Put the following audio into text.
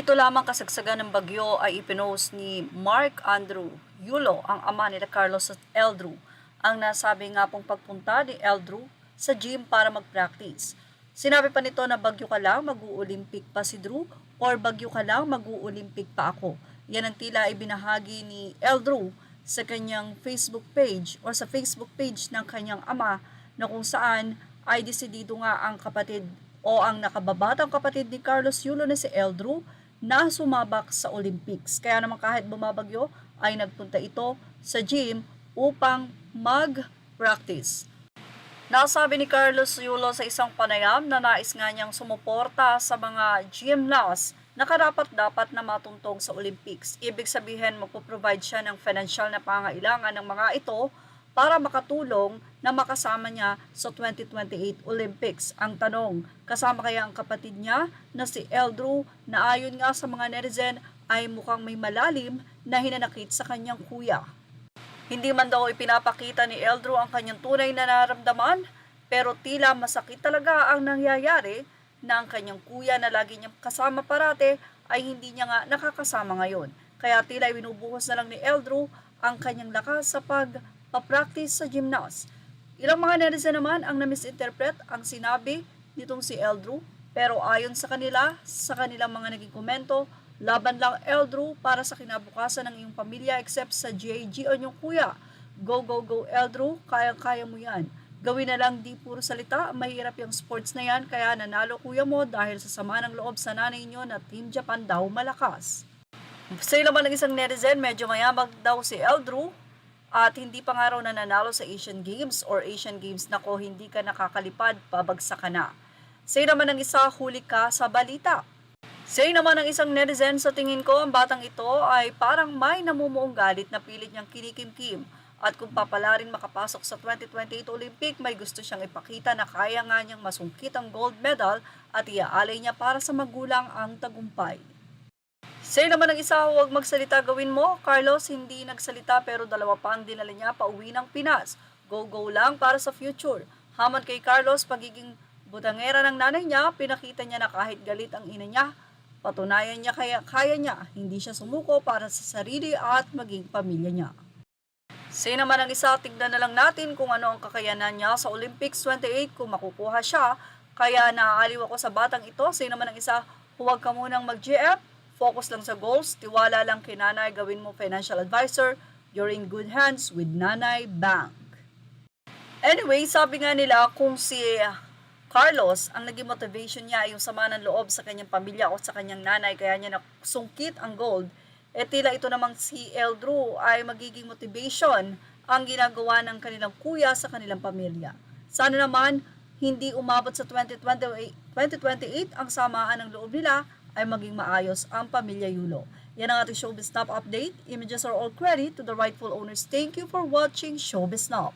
Dito lamang kasagsagan ng bagyo ay ipinost ni Mark Andrew Yulo, ang ama nila Carlos at Eldrew, ang nasabi nga pong pagpunta ni Eldrew sa gym para mag-practice. Sinabi pa nito na bagyo ka lang, mag-u-Olympic pa si Drew, or bagyo ka lang, mag-u-Olympic pa ako. Yan ang tila ibinahagi ni Eldrew sa kanyang Facebook page o sa Facebook page ng kanyang ama, na kung saan ay desidido nga ang kapatid o ang nakababatang kapatid ni Carlos Yulo na si Eldrew na sumabak sa Olympics. Kaya naman kahit bumabagyo ay nagpunta ito sa gym upang mag-practice. Nasabi ni Carlos Yulo sa isang panayam na nais nga niyang sumuporta sa mga gymnasts na karapat-dapat na matuntong sa Olympics. Ibig sabihin, magpo-provide siya ng financial na pangailangan ng mga ito para makatulong na makasama niya sa 2028 Olympics. Ang tanong, kasama kaya ang kapatid niya na si Eldrew, na ayon nga sa mga netizen ay mukhang may malalim na hinanakit sa kanyang kuya. Hindi man daw ipinapakita ni Eldrew ang kanyang tunay na nararamdaman, pero tila masakit talaga ang nangyayari na ang kanyang kuya na lagi niyang kasama parate ay hindi niya nga nakakasama ngayon. Kaya tila binubuhos na lang ni Eldrew ang kanyang lakas sa pag-practice sa gymnast. Ilang mga netizen naman ang na-misinterpret ang sinabi nitong si Eldrew, pero ayon sa kanilang mga naging komento, laban lang Eldrew para sa kinabukasan ng iyong pamilya, except sa JG o niyong kuya. Go, go, go Eldrew, kaya-kaya mo yan. Gawin na lang, di puro salita, mahirap yung sports na yan, kaya nanalo kuya mo dahil sa sama ng loob sa nanay niyo na Team Japan daw malakas. Sa naman ng isang netizen, medyo mayabang daw si Eldrew at hindi pa nga raw nananalo sa Asian Games or Asian Games. Nako, hindi ka nakakalipad, pabagsak ka na. Sa naman ng isa, huli ka sa balita. Say naman ng isang netizen, sa tingin ko ang batang ito ay parang may namumuong galit na pilit niyang kinikimkim. At kung papala rin makapasok sa 2028 Olympic, may gusto siyang ipakita na kaya nga niyang masungkit ang gold medal at iaalay niya para sa magulang ang tagumpay. Say naman ng isa, huwag magsalita, gawin mo. Carlos hindi nagsalita pero dalawa pa ang dinala niya pa uwi ng Pinas. Go-go lang para sa future. Hamon kay Carlos, pagiging butangera ng nanay niya, pinakita niya na kahit galit ang ina niya, patunayan niya kaya niya, hindi siya sumuko para sa sarili at maging pamilya niya. Say naman ang isa, tignan na lang natin kung ano ang kakayanan niya sa Olympics 28 kung makukuha siya. Kaya naaaliw ako sa batang ito. Say naman ang isa, huwag ka munang mag-GF, focus lang sa goals, tiwala lang kay nanay, gawin mo financial advisor, you're in good hands with Nanay Bank. Anyway, sabi nga nila kung si Carlos, ang naging motivation niya ay yung sama ng loob sa kanyang pamilya o sa kanyang nanay, kaya niya nasungkit ang gold. Tila ito namang si Eldrew ay magiging motivation ang ginagawa ng kanilang kuya sa kanilang pamilya. Sana naman hindi umabot sa 2028 ang samaan ng loob nila, ay maging maayos ang pamilya Yulo. Yan ang ating Showbiz Snap update. Images are all credit to the rightful owners. Thank you for watching Showbiz Snap.